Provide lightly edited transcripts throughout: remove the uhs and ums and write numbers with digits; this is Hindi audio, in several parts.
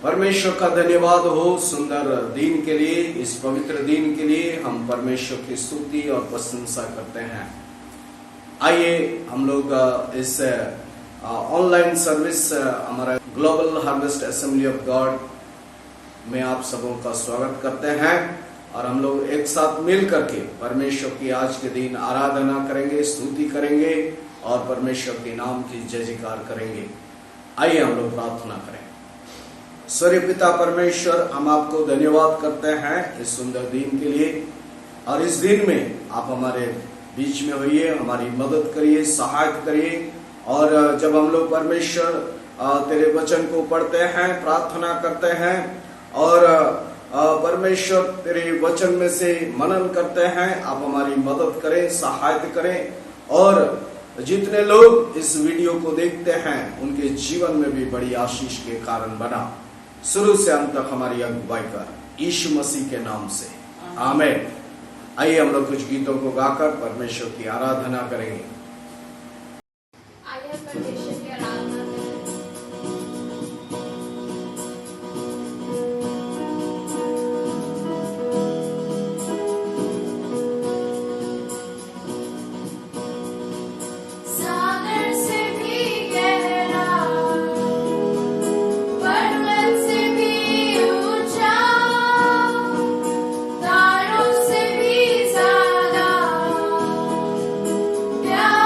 परमेश्वर का धन्यवाद हो सुंदर दिन के लिए। इस पवित्र दिन के लिए हम परमेश्वर की स्तुति और प्रशंसा करते हैं। आइए हम लोग इस ऑनलाइन सर्विस हमारा global harvest assembly of God में आप सबों का स्वागत करते हैं और हम लोग एक साथ मिल करके परमेश्वर की आज के दिन आराधना करेंगे, स्तुति करेंगे और परमेश्वर के नाम की जय जयकार करेंगे। आइए हम लोग प्रार्थना करें। स्वर्गीय पिता परमेश्वर, हम आपको धन्यवाद करते हैं इस सुंदर दिन के लिए और इस दिन में आप हमारे बीच में होइए, हमारी मदद करिए, सहायता करिए। और जब हम लोग परमेश्वर तेरे वचन को पढ़ते हैं, प्रार्थना करते हैं और परमेश्वर तेरे वचन में से मनन करते हैं, आप हमारी मदद करें, सहायता करें और जितने लोग इस वीडियो को देखते हैं उनके जीवन में भी बड़ी आशीष के कारण बना। शुरू से अंत तक हमारी अगुवाई कर, यीशु मसीह के नाम से आमीन। आइए हम लोग कुछ गीतों को गाकर परमेश्वर की आराधना करेंगे। आइए परमेश्वर की आराधना करें। सागर से भी गहरा, पर्वत से भी ऊंचा, तारों से भी ज्यादा प्यार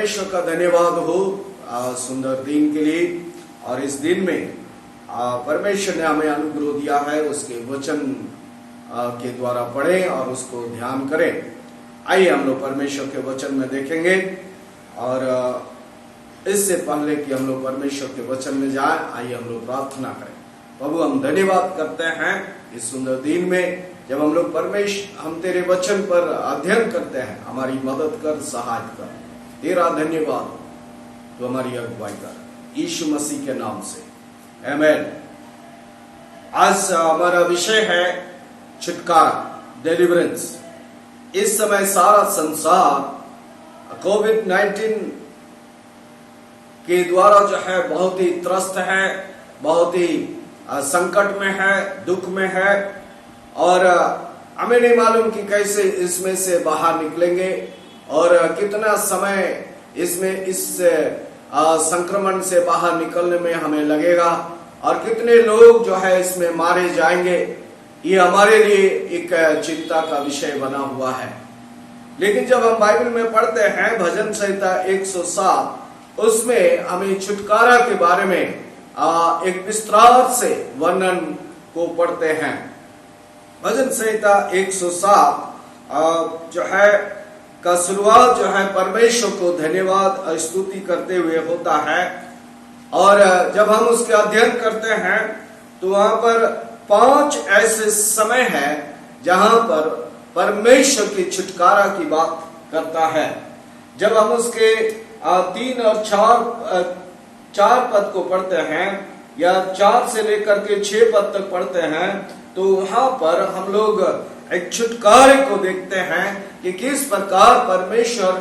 परमेश्वर का धन्यवाद हो सुंदर दिन के लिए। और इस दिन में परमेश्वर ने हमें अनुग्रह दिया है, उसके वचन के द्वारा पढ़ें और उसको ध्यान करें। आइए हम लोग परमेश्वर के वचन में देखेंगे। और इससे पहले कि हम लोग परमेश्वर के वचन में जाएं, आइए हम लोग प्रार्थना करें। प्रभु, हम धन्यवाद करते हैं इस सुंदर दिन में जब हम लोग हम तेरे वचन पर अध्ययन करते हैं। हमारी मदद कर, सहायता कर। तेरा धन्यवाद, तो हमारी अगुवाई कर, यीशु मसीह के नाम से, आमीन। आज हमारा विषय है छुटकारा, डिलीवरेंस। इस समय सारा संसार कोविड-19 के द्वारा जो है बहुत ही त्रस्त है, बहुत ही संकट में है, दुख में है। और हमें नहीं मालूम कि कैसे इसमें से बाहर निकलेंगे और कितना समय इसमें इस संक्रमण से बाहर निकलने में हमें लगेगा और कितने लोग जो है इसमें मारे जाएंगे। ये हमारे लिए एक चिंता का विषय बना हुआ है। लेकिन जब हम बाइबल में पढ़ते हैं भजन संहिता 107, उसमें हमें छुटकारा के बारे में एक विस्तार से वर्णन को पढ़ते हैं। भजन संहिता 107 जो है का शुरुआत जो है परमेश्वर को धन्यवाद और स्तुति करते हुए होता है। और जब हम उसके अध्ययन करते हैं तो वहां पर 5 ऐसे समय है जहां पर परमेश्वर की छुटकारा की बात करता है। जब हम उसके 3 और 4 पद को पढ़ते हैं या 4 से लेकर के 6 पद तक पढ़ते हैं तो वहां पर हम लोग एक छुटकारे को देखते हैं कि किस प्रकार परमेश्वर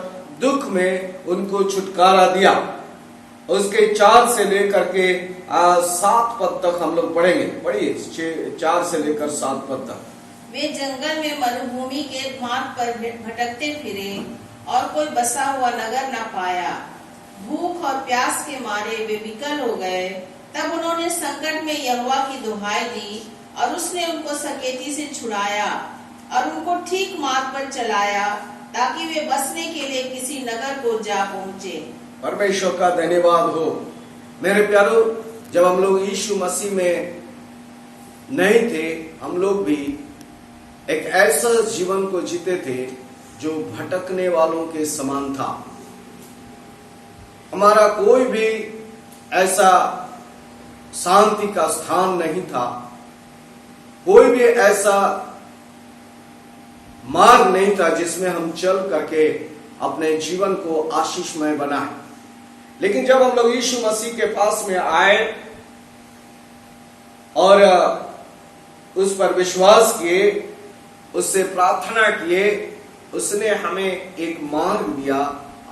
दुख में उनको छुटकारा दिया। उसके 4 से लेकर के 7 पद तक हम लोग पढ़ेंगे। पढ़िए 4 से लेकर 7 पद तक। वे जंगल में मरुभूमि के मार्ग पर भटकते फिरे और कोई बसा हुआ नगर न पाया। भूख और प्यास के मारे वे विकल हो गए। तब उन्होंने संकट में यहोवा की दुहाई दी और उसने उनको सकेती से छुड़ाया और उनको ठीक मार्ग पर चलाया ताकि वे बसने के लिए किसी नगर को जा पहुंचे। परमेश्वर का धन्यवाद हो। मेरे प्यारो, जब हम लोग यीशु मसीह में नहीं थे, हम लोग भी एक ऐसा जीवन को जीते थे जो भटकने वालों के समान था। हमारा कोई भी ऐसा शांति का स्थान नहीं था, कोई भी ऐसा मार्ग नहीं था जिसमें हम चल करके अपने जीवन को आशीषमय बनाए। लेकिन जब हम लोग यीशु मसीह के पास में आए और उस पर विश्वास किए, उससे प्रार्थना किए, उसने हमें एक मार्ग दिया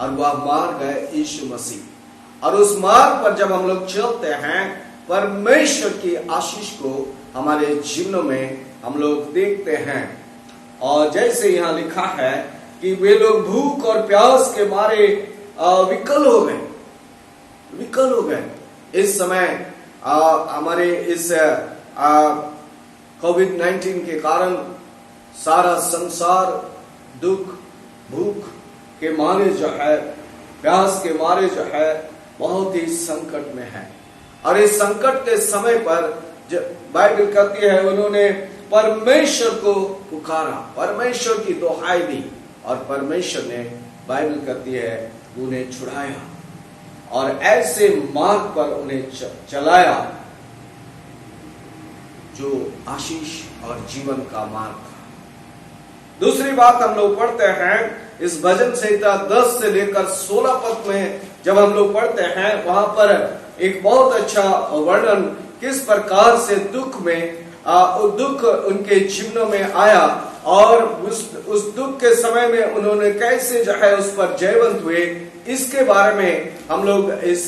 और वह मार्ग है यीशु मसीह। और उस मार्ग पर जब हम लोग चलते हैं, परमेश्वर की आशीष को हमारे जीवन में हम लोग देखते हैं। और जैसे यहाँ लिखा है कि वे लोग भूख और प्यास के मारे विकल हो गए। इस समय हमारे इस कोविड-19 के कारण सारा संसार दुख, भूख के मारे जो है, प्यास के मारे जो है बहुत ही संकट में है। और इस संकट के समय पर बाइबल कहती है उन्होंने परमेश्वर को पुकारा, परमेश्वर की दुहाई दी और परमेश्वर ने, बाइबल कहती है, उन्हें छुड़ाया और ऐसे मार्ग पर उन्हें चलाया जो आशीष और जीवन का मार्ग था। दूसरी बात हम लोग पढ़ते हैं इस भजन संहिता 10 से लेकर 16 पद में जब हम लोग पढ़ते हैं, वहां पर एक बहुत अच्छा वर्णन किस प्रकार से दुख में दुख उनके जीवनों में आया और उस दुख के समय में उन्होंने कैसे जो है उस पर जयवंत हुए, इसके बारे में हम लोग इस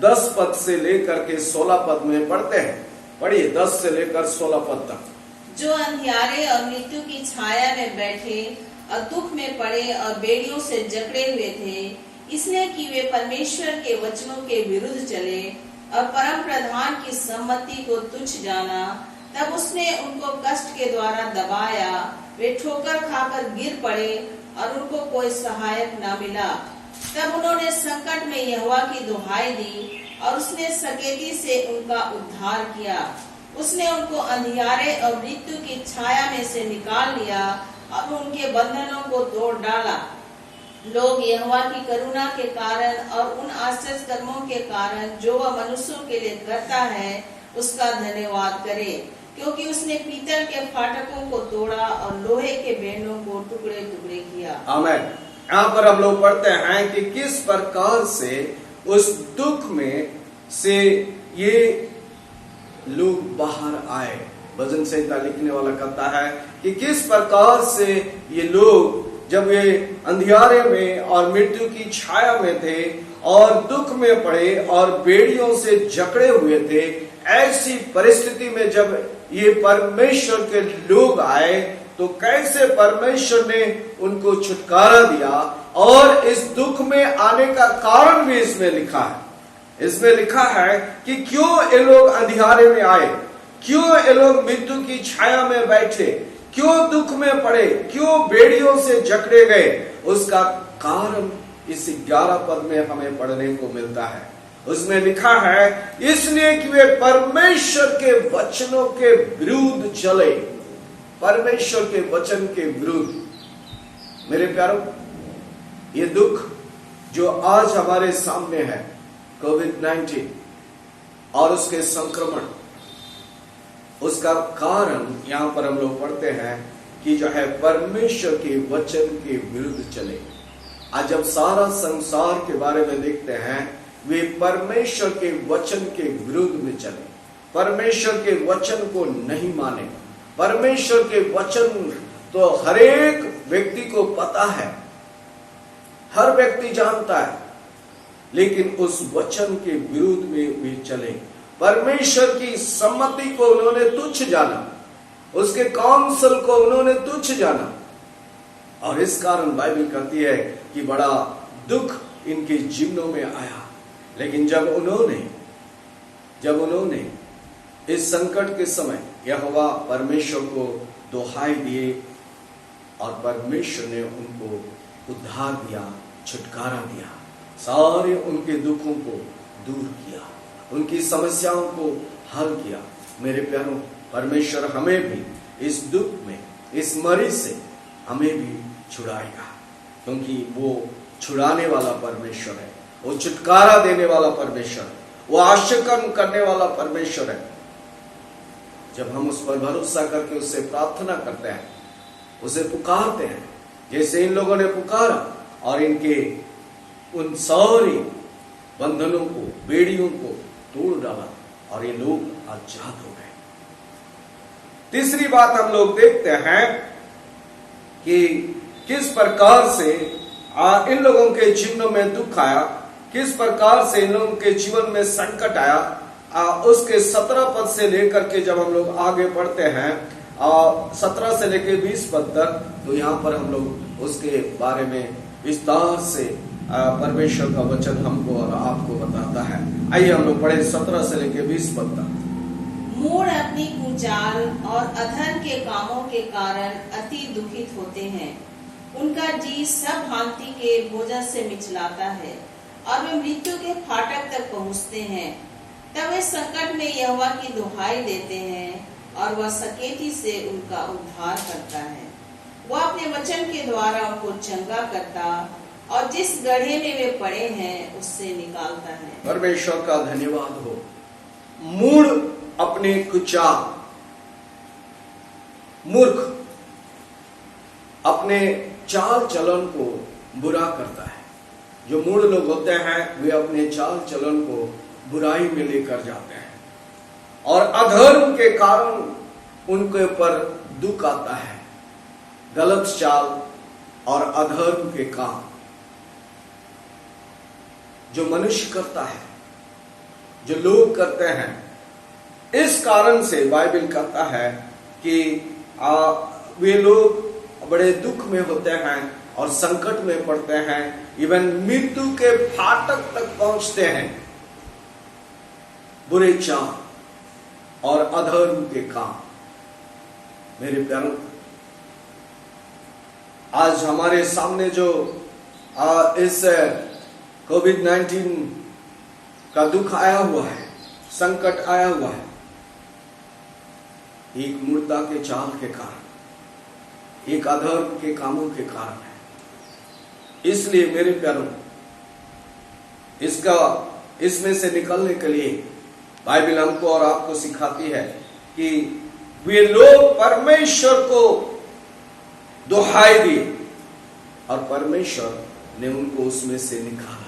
10 पद से लेकर के 16 पद में पढ़ते हैं। पढ़िए 10 से लेकर 16 पद तक। जो अंधियारे और मृत्यु की छाया में बैठे और दुख में पड़े और बेड़ियों से जकड़े हुए थे, इसलिए कि वे परमेश्वर के वचनों के विरुद्ध चले और परम प्रधान की सम्मति को तुच्छ जाना, तब उसने उनको कष्ट के द्वारा दबाया। वे ठोकर खाकर गिर पड़े और उनको कोई सहायक न मिला। तब उन्होंने संकट में यहोवा की दुहाई दी और उसने सकेती से उनका उद्धार किया। उसने उनको अंधियारे और मृत्यु की छाया में से निकाल लिया और उनके बंधनों को तोड़ डाला। लोग यहोवा की करुणा के कारण और उन आश्चर्य कर्मों के कारण जो वह मनुष्यों के लिए करता है उसका धन्यवाद करे, क्योंकि उसने पीतल के फाटकों को तोड़ा और लोहे के बेंडों को टुकड़े टुकड़े किया। आमीन। यहाँ पर हम लोग पढ़ते हैं कि किस प्रकार से उस दुख में से ये लोग बाहर आए। भजन संहिता लिखने वाला कहता है कि किस प्रकार से ये लोग जब ये अंधियारे में और मृत्यु की छाया में थे और दुख में पड़े और बेड़ियों से जकड़े हुए थे, ऐसी परिस्थिति में जब ये परमेश्वर के लोग आए तो कैसे परमेश्वर ने उनको छुटकारा दिया। और इस दुख में आने का कारण भी इसमें लिखा है। इसमें लिखा है कि क्यों ये लोग अंधियारे में आए, क्यों ये लोग मृत्यु की छाया में बैठे, क्यों दुख में पड़े, क्यों बेड़ियों से जकड़े गए। उसका कारण इस 11 पद में हमें पढ़ने को मिलता है। उसमें लिखा है इसलिए कि वे परमेश्वर के वचनों के विरुद्ध चले। परमेश्वर के वचन के विरुद्ध। मेरे प्यारों, ये दुख जो आज हमारे सामने है, कोविड-19 और उसके संक्रमण, उसका कारण यहां पर हम लोग पढ़ते हैं कि जो है परमेश्वर के वचन के विरुद्ध चले। आज जब सारा संसार के बारे में देखते हैं, वे परमेश्वर के वचन के विरुद्ध में चले, परमेश्वर के वचन को नहीं माने। परमेश्वर के वचन तो हर एक व्यक्ति को पता है, हर व्यक्ति जानता है, लेकिन उस वचन के विरुद्ध में वे चले। परमेश्वर की सम्मति को उन्होंने तुच्छ जाना, उसके काउंसिल को उन्होंने तुच्छ जाना, और इस कारण बाइबल कहती है कि बड़ा दुख इनके जीवनों में आया। लेकिन जब उन्होंने इस संकट के समय यहोवा परमेश्वर को दुहाई दिए और परमेश्वर ने उनको उद्धार दिया, छुटकारा दिया, सारे उनके दुखों को दूर किया, उनकी समस्याओं को हल किया। मेरे प्यारों, परमेश्वर हमें भी इस दुख में, इस मरीज से हमें भी छुड़ाएगा, क्योंकि वो छुड़ाने वाला परमेश्वर है, वो छुटकारा देने वाला परमेश्वर है, वो आश्चर्य करने वाला परमेश्वर है। जब हम उस पर भरोसा करके उससे प्रार्थना करते हैं, उसे पुकारते हैं, जैसे इन लोगों ने पुकारा और इनके उन सारे बंधनों को, बेड़ियों को तोड़ डाला और ये लोग आजाद हो गए। तीसरी बात हम लोग देखते हैं कि किस प्रकार से इन लोगों के जीवनों में दुख आया, किस प्रकार से इन लोगों के जीवन में संकट आया। उसके 17 पद से लेकर के जब हम लोग आगे बढ़ते हैं 17 से लेकर 20 पद तक, तो यहाँ पर हम लोग उसके बारे में विस्तार से परमेश्वर का वचन हमको और आपको बताता है। आइए हम लोग पढ़े 17 से लेकर 20 पद तक। मूढ़ अपनी कुचाल और अधर्म के कामों के कारण अति दुखित होते हैं। उनका जी सब भांति के भोजन से मिचलाता है और वे मृत्यु के फाटक तक पहुँचते हैं। तब वे संकट में यहोवा की दुहाई देते हैं और वह सकेती से उनका उद्धार करता है। वह अपने वचन के द्वारा उनको चंगा करता और जिस गड्ढे में वे पड़े हैं उससे निकालता है। परमेश्वर का धन्यवाद हो। मूढ़ अपने कुचाल, मूर्ख अपने चाल चलन को बुरा करता है। जो मूढ़ लोग होते हैं वे अपने चाल चलन को बुराई में लेकर जाते हैं और अधर्म के कारण उनके ऊपर दुख आता है। गलत चाल और अधर्म के काम जो मनुष्य करता है, जो लोग करते हैं, इस कारण से बाइबल कहता है कि वे लोग बड़े दुख में होते हैं और संकट में पड़ते हैं, इवन मृत्यु के फाटक तक पहुंचते हैं। बुरे चाल और अधर्म के काम। मेरे प्यारों, आज हमारे सामने जो इस कोविड-19 का दुख आया हुआ है, संकट आया हुआ है, एक मूर्खता के चाल के कारण, एक अधर्म के कामों के कारण है। इसलिए मेरे प्यारों, इसमें से निकलने के लिए बाइबल हमको और आपको सिखाती है कि वे लोग परमेश्वर को दुहाई दिए और परमेश्वर ने उनको उसमें से निकाला।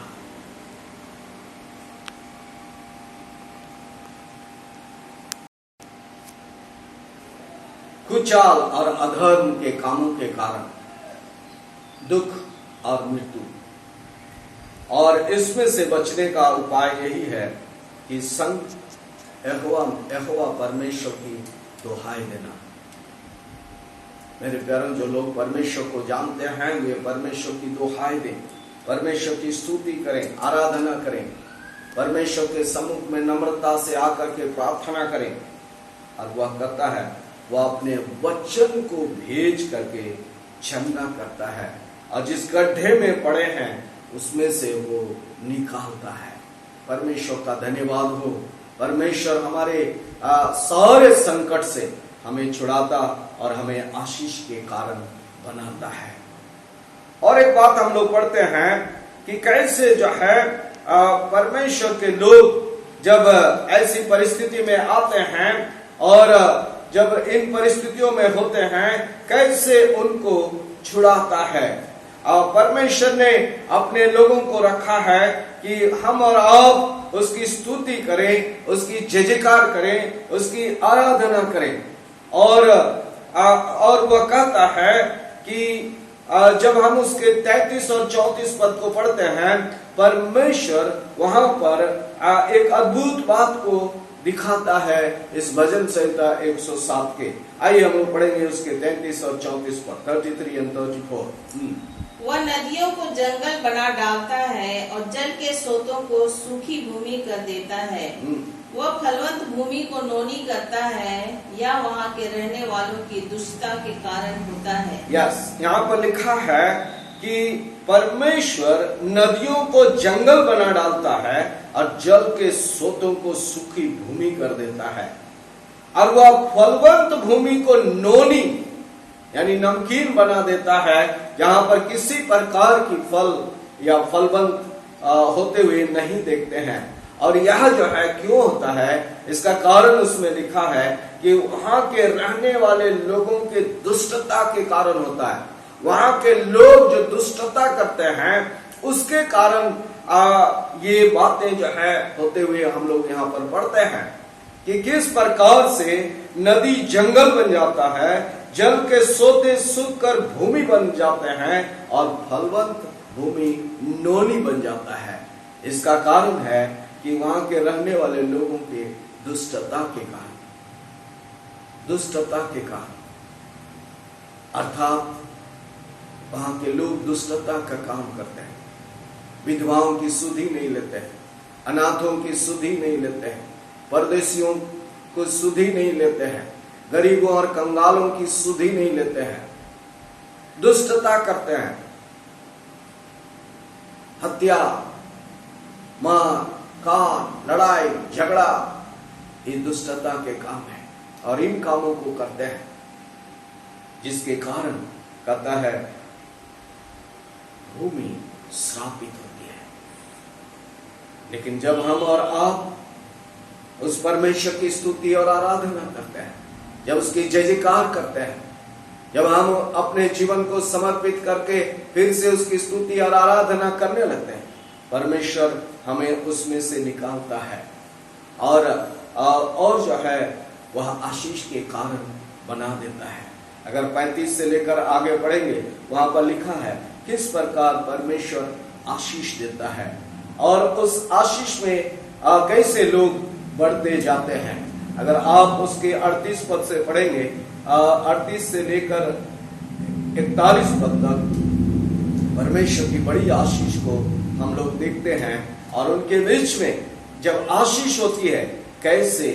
कुचाल और अधर्म के कामों के कारण दुख और मृत्यु, और इसमें से बचने का उपाय यही है कि संग यहोवा परमेश्वर की दुहाई देना। मेरे प्यारों, जो लोग परमेश्वर को जानते हैं वे परमेश्वर की दुहाई दें, परमेश्वर की स्तुति करें, आराधना करें, परमेश्वर के सम्मुख में नम्रता से आकर के प्रार्थना करें। और वह करता है, वह अपने वचन को भेज करके क्षमा करता है और जिस गड्ढे में पड़े हैं उसमें से वो निकालता है। परमेश्वर का धन्यवाद हो। परमेश्वर हमारे सारे संकट से हमें छुड़ाता और हमें आशीष के कारण बनाता है। और एक बात हम लोग पढ़ते हैं कि कैसे जो है परमेश्वर के लोग जब ऐसी परिस्थिति में आते हैं और जब इन परिस्थितियों में होते हैं, कैसे उनको छुड़ाता है। परमेश्वर ने अपने लोगों को रखा है कि हम और आप उसकी स्तुति करें, उसकी जय जयकार करें, उसकी आराधना करें। और वह कहता है कि जब हम उसके 33 और 34 पद को पढ़ते हैं, परमेश्वर वहां पर एक अद्भुत बात को दिखाता है इस भजन संहिता 107 के। आइए हम लोग पढ़ेंगे उसके 33 और 34 पद, 33 and 34। वह नदियों को जंगल बना डालता है और जल के स्रोतों को सूखी भूमि कर देता है। वह फलवंत भूमि को नोनी करता है, या वहाँ के रहने वालों की दुष्टता के कारण होता है। यस, यहाँ पर लिखा है कि परमेश्वर नदियों को जंगल बना डालता है और जल के स्रोतों को सूखी भूमि कर देता है, और वह फलवंत भूमि को नोनी यानी नमकीन बना देता है, जहां पर किसी प्रकार की फल या फलवंत होते हुए नहीं देखते हैं। और यह जो है क्यों होता है, इसका कारण उसमें लिखा है कि वहां के रहने वाले लोगों के दुष्टता के कारण होता है। वहां के लोग जो दुष्टता करते हैं उसके कारण ये बातें जो है होते हुए हम लोग यहाँ पर पढ़ते हैं कि किस प्रकार से नदी जंगल बन जाता है, जल के सोते सूख कर भूमि बन जाते हैं और फलवंत भूमि नोनी बन जाता है। इसका कारण है कि वहां के रहने वाले लोगों के दुष्टता के कारण, अर्थात वहां के लोग दुष्टता का काम करते हैं, विधवाओं की सुधि नहीं लेते हैं, अनाथों की सुधि नहीं लेते हैं, परदेशियों को सुधि नहीं लेते हैं, गरीबों और कंगालों की सुधि नहीं लेते हैं, दुष्टता करते हैं, हत्या, मार, काट, लड़ाई, झगड़ा, ये दुष्टता के काम है और इन कामों को करते हैं, जिसके कारण कहता है भूमि श्रापित होती है। लेकिन जब हम और आप उस परमेश्वर की स्तुति और आराधना करते हैं, जब उसकी जय जयकार करते हैं, जब हम अपने जीवन को समर्पित करके फिर से उसकी स्तुति और आराधना करने लगते हैं, परमेश्वर हमें उसमें से निकालता है और जो है वह आशीष के कारण बना देता है। अगर 35 से लेकर आगे पढ़ेंगे, वहां पर लिखा है किस प्रकार परमेश्वर आशीष देता है और उस आशीष में कैसे लोग बढ़ते जाते हैं। अगर आप उसके 38 पद से पढ़ेंगे, 38 से लेकर 41 पद तक परमेश्वर की बड़ी आशीष को हम लोग देखते हैं और उनके बीच में जब आशीष होती है, कैसे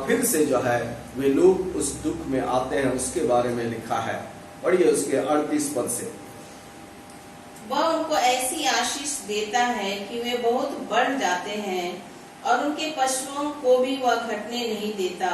फिर से जो है वे लोग उस दुख में आते हैं, उसके बारे में लिखा है। पढ़िए उसके 38 पद से। वह उनको ऐसी आशीष देता है कि वे बहुत बढ़ जाते हैं और उनके पशुओं को भी वह घटने नहीं देता।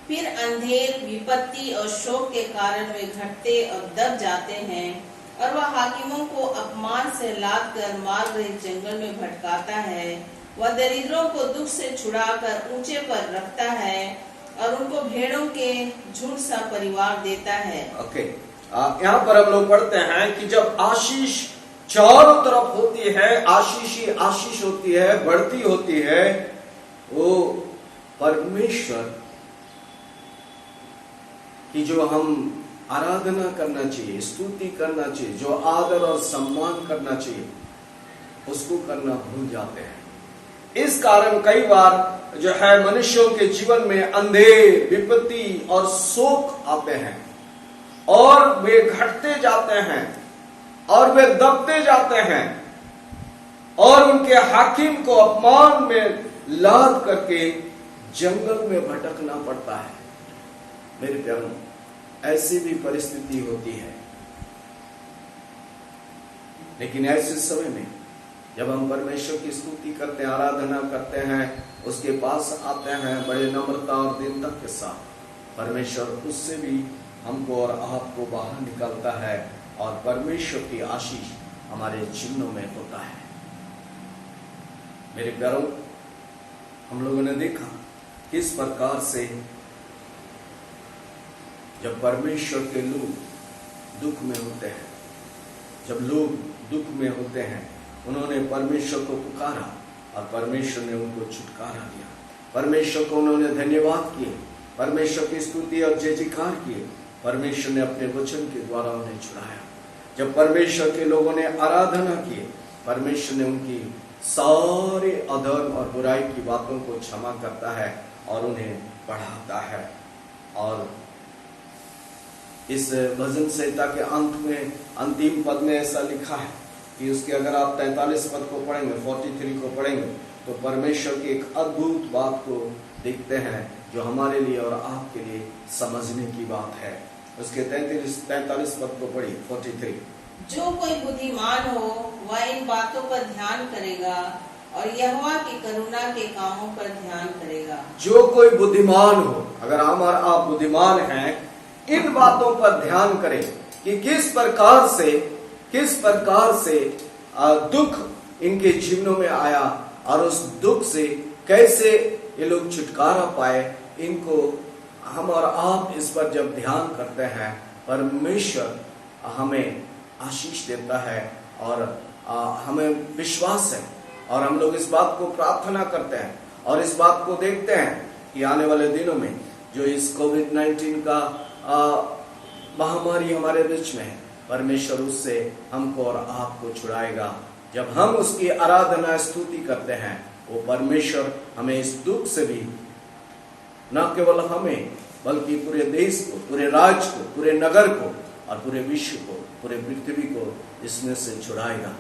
फिर अंधेर, विपत्ति और शोक के कारण वे घटते और दब जाते हैं और वह हाकिमों को अपमान से लाद कर मार्ग रहित जंगल में भटकाता है। वह दरिद्रों को दुख से छुड़ाकर ऊंचे पर रखता है और उनको भेड़ों के झुंड सा परिवार देता है। ओके, यहाँ पर हम लोग पढ़ते हैं कि जब आशीष चारों तरफ होती है, आशीष ही आशीष होती है, बढ़ती होती है, वो परमेश्वर की जो हम आराधना करना चाहिए, स्तुति करना चाहिए, जो आदर और सम्मान करना चाहिए, उसको करना भूल जाते हैं। इस कारण कई बार जो है मनुष्यों के जीवन में अंधेर, विपत्ति और शोक आते हैं और वे घटते जाते हैं और वे दबते जाते हैं और उनके हाकिम को अपमान में लाद करके जंगल में भटकना पड़ता है। मेरे प्यारों, ऐसी भी परिस्थिति होती है, लेकिन ऐसे समय में जब हम परमेश्वर की स्तुति करते हैं, आराधना करते हैं, उसके पास आते हैं बड़े नम्रता और दीनता के साथ, परमेश्वर उससे भी हमको और आपको बाहर निकालता है और परमेश्वर की आशीष हमारे जीवनों में होता है। मेरे प्यारों, हम लोगों ने देखा किस प्रकार से जब परमेश्वर के लोग दुख में होते हैं, जब लोग दुख में होते हैं, उन्होंने परमेश्वर को पुकारा और परमेश्वर ने उनको छुटकारा दिया। परमेश्वर को उन्होंने धन्यवाद किए, परमेश्वर की स्तुति और जय जयकार किए, परमेश्वर ने अपने वचन के द्वारा उन्हें छुड़ाया। जब परमेश्वर के लोगों ने आराधना की, परमेश्वर ने उनकी सारे अधर्म और बुराई की बातों को क्षमा करता है और उन्हें बढ़ाता है। और इस भजन संहिता के अंत में अंतिम पद में ऐसा लिखा है कि उसके अगर आप 43 पद को पढ़ेंगे, 43 को पढ़ेंगे, तो परमेश्वर की एक अद्भुत बात को देखते हैं जो हमारे लिए और आपके लिए समझने की बात है। उसके 43 पद को पढ़िए, 43। जो कोई बुद्धिमान हो वह इन बातों पर ध्यान करेगा और यहोवा की करुणा के कामों पर ध्यान करेगा। जो कोई बुद्धिमान हो, अगर हम और आप बुद्धिमान हैं, इन बातों पर ध्यान करें कि किस प्रकार से दुख इनके जीवनों में आया और उस दुख से कैसे ये लोग छुटकारा पाए। इनको हम और आप इस पर जब ध्यान करते हैं, परमेश्वर हमें आशीष देता है और हमें विश्वास है और हम लोग इस बात को प्रार्थना करते हैं और इस बात को देखते हैं कि आने वाले दिनों में जो इस कोविड-19 का महामारी हमारे बीच में है, परमेश्वर उससे हमको और आपको छुड़ाएगा। जब हम उसकी आराधना स्तुति करते हैं, वो परमेश्वर हमें इस दुख से भी, न केवल हमें बल्कि पूरे देश को, पूरे राज्य को, पूरे नगर को और पूरे विश्व को, पूरे पृथ्वी को इसमें से छुड़ाएगा।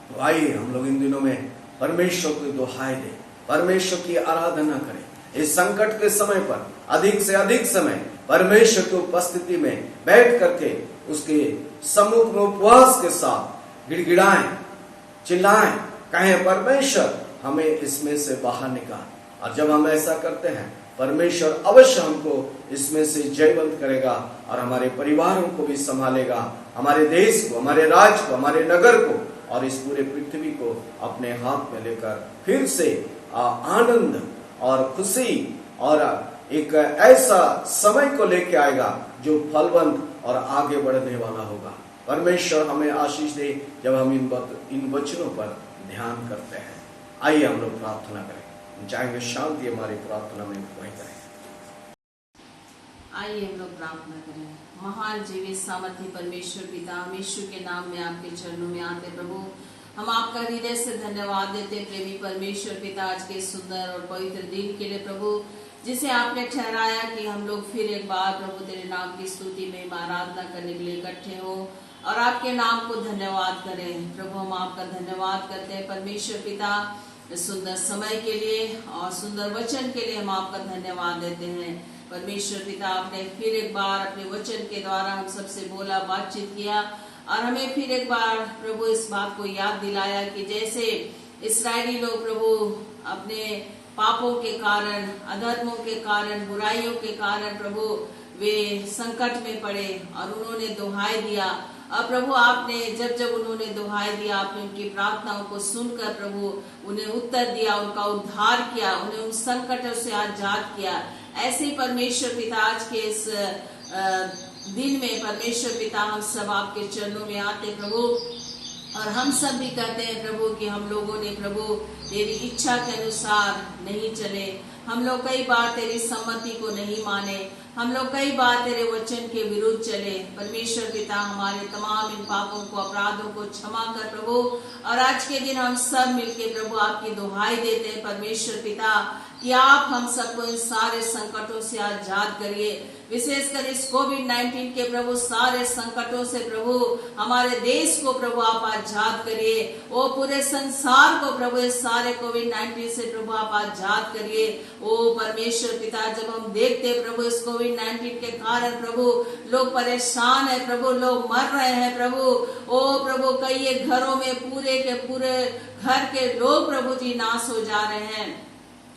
तो आइए हम लोग इन दिनों में परमेश्वर को दुहाई दें, परमेश्वर की आराधना करें। इस संकट के समय पर अधिक से अधिक समय परमेश्वर की उपस्थिति में बैठ करके उसके सम्मुख में उपवास के साथ गिड़गिड़ाएं, चिल्लाएं, कहें परमेश्वर हमें इसमें से बाहर निकाल। और जब हम ऐसा करते हैं, परमेश्वर अवश्य हमको इसमें से जयवंत करेगा और हमारे परिवारों को भी संभालेगा, हमारे देश को, हमारे राज्य को, हमारे नगर को और इस पूरे पृथ्वी को अपने हाथ में लेकर फिर से आनंद और खुशी और एक ऐसा समय को लेके आएगा जो फलवंत और आगे बढ़ने वाला होगा। परमेश्वर हमें आशीष दे जब हम इन वचनों पर ध्यान करते हैं। आइए हम लोग प्रार्थना करें, चाहेंगे शांति हमारी प्रार्थना में वही करें। आइए हम लोग प्रार्थना करें। महान जीवित सामर्थ्य परमेश्वर पिता, यीशु के नाम में आपके चरणों में आते प्रभु, हम आपका हृदय से धन्यवाद देते प्रेमी परमेश्वर पिता, आज के सुंदर और पवित्र दिन के लिए प्रभु, जिसे आपने ठहराया कि हम लोग फिर एक बार प्रभु तेरे नाम की स्तुति में आराधना करने के लिए इकट्ठे हो और आपके नाम को धन्यवाद करें। प्रभु हम आपका धन्यवाद करते हैं परमेश्वर पिता, सुंदर समय के लिए और सुंदर वचन के लिए हम आपका धन्यवाद देते हैं। परमेश्वर पिता, आपने फिर एक बार अपने वचन के द्वारा हम सबसे बोला, बातचीत किया और हमें फिर एक बार प्रभु इस बात को याद दिलाया कि जैसे इस्राएली लोग प्रभु अपने पापों के कारण, अधर्मों के कारण, बुराइयों के कारण प्रभु वे संकट में पड़े और उन्होंने दुहाई दिया। और प्रभु आपने जब उन्होंने दुहाई दिया, आपने उनकी प्रार्थनाओं को सुनकर प्रभु उन्हें उत्तर दिया, उनका उद्धार किया, उन्हें उन संकटों से आजाद किया। ऐसे ही परमेश्वर पिता आज के इस दिन में परमेश्वर पिता हम सब आपके चरणों में आते प्रभु, और हम सब भी कहते हैं प्रभु कि हम लोगों ने प्रभु तेरी इच्छा के अनुसार नहीं चले, हम लोग कई बार तेरी सम्मति को नहीं माने, हम लोग कई बार तेरे वचन के विरुद्ध चले। परमेश्वर पिता हमारे तमाम इन पापों को, अपराधों को क्षमा कर प्रभु। और आज के दिन हम सब मिलके प्रभु आपकी दुहाई देते हैं परमेश्वर पिता कि आप हम सबको इन सारे संकटों से आजाद करिए, विशेषकर इस कोविड-19 के प्रभु सारे संकटों से प्रभु हमारे देश को प्रभु आप आजाद करिए। ओ पूरे संसार को प्रभु इस सारे कोविड-19 से प्रभु आप आजाद करिए। ओ परमेश्वर पिता, जब हम देखते प्रभु इस कोविड-19 के कारण प्रभु लोग परेशान है प्रभु, लोग मर रहे हैं प्रभु। ओ प्रभु कई घरों में पूरे के पूरे घर के लोग प्रभु जी नाश हो जा रहे हैं,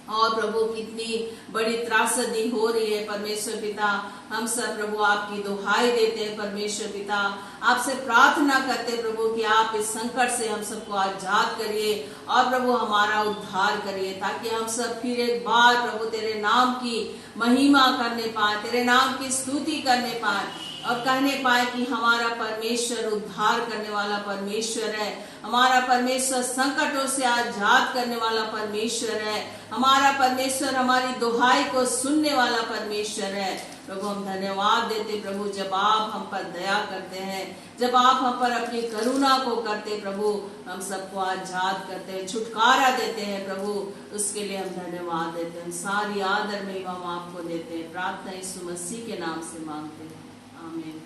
और प्रभु कितनी बड़ी त्रासदी हो रही है परमेश्वर पिता। हम सब प्रभु आपकी दुहाई देते हैं परमेश्वर पिता, आपसे प्रार्थना करते प्रभु कि आप इस संकट से हम सबको आजाद करिए और प्रभु हमारा उद्धार करिए, ताकि हम सब फिर एक बार प्रभु तेरे नाम की महिमा करने पाए, तेरे नाम की स्तुति करने पाए और कहने पाए कि हमारा परमेश्वर उद्धार करने वाला परमेश्वर है, हमारा परमेश्वर संकटों से आजाद करने वाला परमेश्वर है, हमारा परमेश्वर हमारी दुहाई को सुनने वाला परमेश्वर है। प्रभु हम धन्यवाद देते प्रभु, जब आप हम पर दया करते हैं, जब आप हम पर अपनी करुणा को करते प्रभु, हम सबको आजाद करते हैं, छुटकारा देते हैं प्रभु, उसके लिए हम धन्यवाद देते हैं। सारी आदर में हम आपको देते हैं। प्रार्थना यीशु मसीह के नाम से मांगते हैं, आमीन।